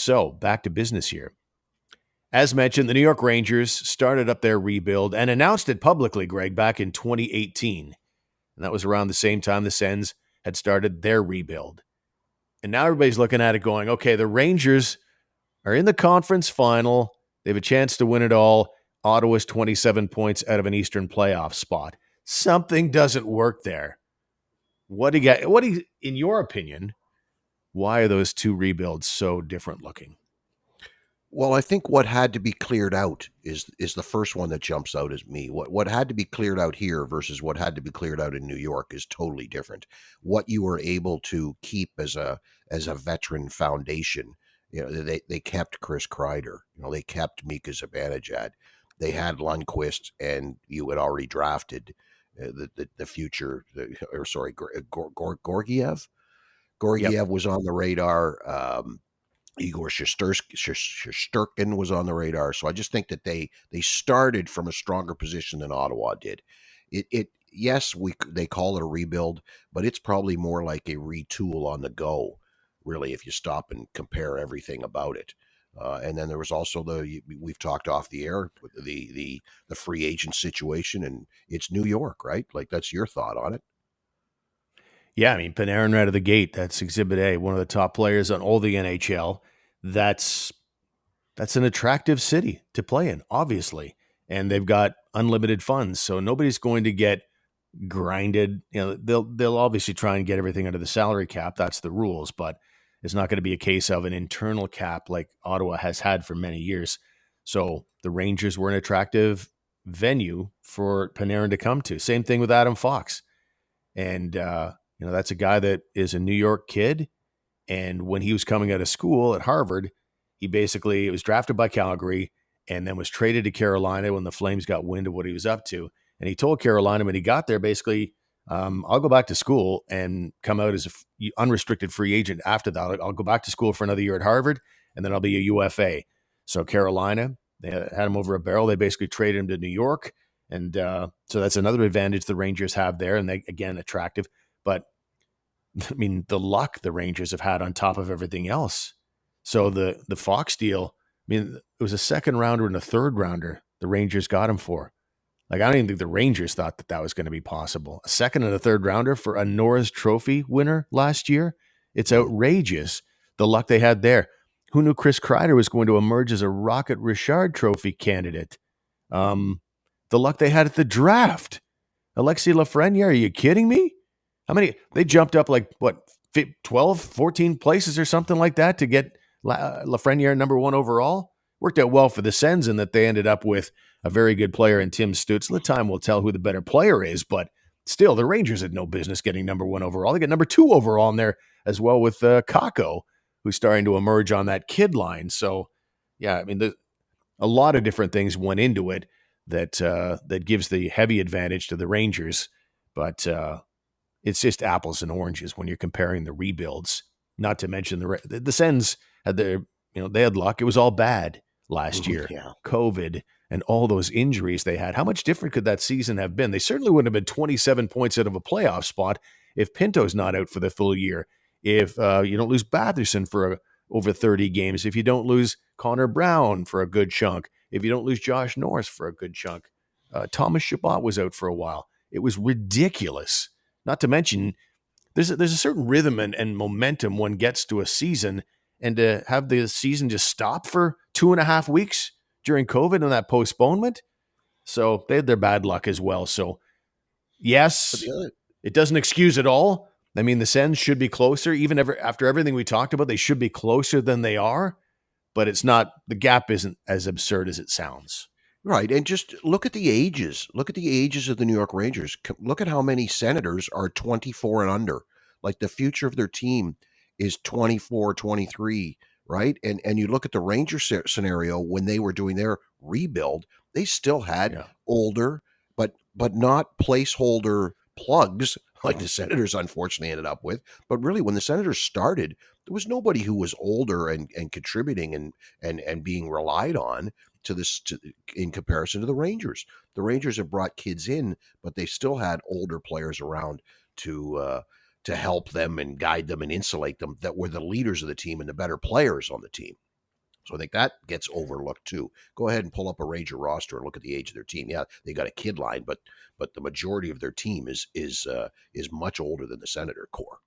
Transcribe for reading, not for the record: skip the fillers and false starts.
So back to business here. As mentioned, the New York Rangers started up their rebuild and announced it publicly, Greg, back in 2018. And that was around the same time the Sens had started their rebuild. And now everybody's looking at it going, okay, the Rangers are in the conference final. They have a chance to win it all. Ottawa's 27 points out of an Eastern playoff spot. Something doesn't work there. In your opinion, why are those two rebuilds so different looking? Well, I think what had to be cleared out is the first one that jumps out at me. What had to be cleared out here versus what had to be cleared out in New York is totally different. What you were able to keep as a veteran foundation, they kept Chris Kreider, they kept Mika Zibanejad, they had Lundqvist, and you had already drafted the future, Gorgiev. Gorgiev was on the radar. Igor Shesterkin was on the radar. So I just think that they started from a stronger position than Ottawa did. Yes, they call it a rebuild, but it's probably more like a retool on the go, really, if you stop and compare everything about it. And then there was also we've talked off the air, the free agent situation, and it's New York, right? Like, that's your thought on it. Yeah, I mean, Panarin right out of the gate. That's Exhibit A, one of the top players on all the NHL. That's an attractive city to play in, obviously. And they've got unlimited funds, so nobody's going to get grinded. They'll obviously try and get everything under the salary cap. That's the rules, but it's not going to be a case of an internal cap like Ottawa has had for many years. So the Rangers were an attractive venue for Panarin to come to. Same thing with Adam Fox. And, that's a guy that is a New York kid. And when he was coming out of school at Harvard, he was drafted by Calgary and then was traded to Carolina when the Flames got wind of what he was up to. And he told Carolina when he got there, basically, I'll go back to school and come out as an unrestricted free agent after that. I'll go back to school for another year at Harvard, and then I'll be a UFA. So Carolina, they had him over a barrel. They basically traded him to New York. And so that's another advantage the Rangers have there. And they, again, attractive. But I mean, the luck the Rangers have had on top of everything else. So the Fox deal, I mean, it was a second rounder and a third rounder the Rangers got him for. Like, I don't even think the Rangers thought that was going to be possible. A second and a third rounder for a Norris Trophy winner last year. It's outrageous, the luck they had there. Who knew Chris Kreider was going to emerge as a Rocket Richard Trophy candidate? The luck they had at the draft. Alexis Lafreniere, are you kidding me? How many? They jumped up 12, 14 places or something like that to get Lafreniere number one overall. Worked out well for the Sens in that they ended up with a very good player in Tim Stützle. Time will tell who the better player is, but still, the Rangers had no business getting number one overall. They get number two overall in there as well with Kakko, who's starting to emerge on that kid line. So, yeah, I mean, a lot of different things went into it that gives the heavy advantage to the Rangers, but it's just apples and oranges when you're comparing the rebuilds. Not to mention the Sens had they had luck. It was all bad last year. Yeah. COVID and all those injuries they had. How much different could that season have been? They certainly wouldn't have been 27 points out of a playoff spot if Pinto's not out for the full year. If you don't lose Batherson for over 30 games. If you don't lose Connor Brown for a good chunk. If you don't lose Josh Norris for a good chunk. Thomas Chabot was out for a while. It was ridiculous. Not to mention, there's a certain rhythm and momentum one gets to a season, and to have the season just stop for 2.5 weeks during COVID and that postponement. So they had their bad luck as well. So yes, it doesn't excuse it all. I mean, the Sens should be closer, even after everything we talked about, they should be closer than they are, but it's not, the gap isn't as absurd as it sounds. Right, and just look at the ages. Look at the ages of the New York Rangers. Look at how many Senators are 24 and under. Like, the future of their team is 24, 23, right? And you look at the Rangers scenario when they were doing their rebuild, they still had older, but not placeholder plugs like the Senators unfortunately ended up with. But really, when the Senators started, there was nobody who was older and contributing and being relied on in comparison to the Rangers. The Rangers have brought kids in, but they still had older players around to help them and guide them and insulate them, that were the leaders of the team and the better players on the team. So I think that gets overlooked too. Go ahead and pull up a Ranger roster and look at the age of their team. Yeah, they got a kid line, but the majority of their team is much older than the Senator core.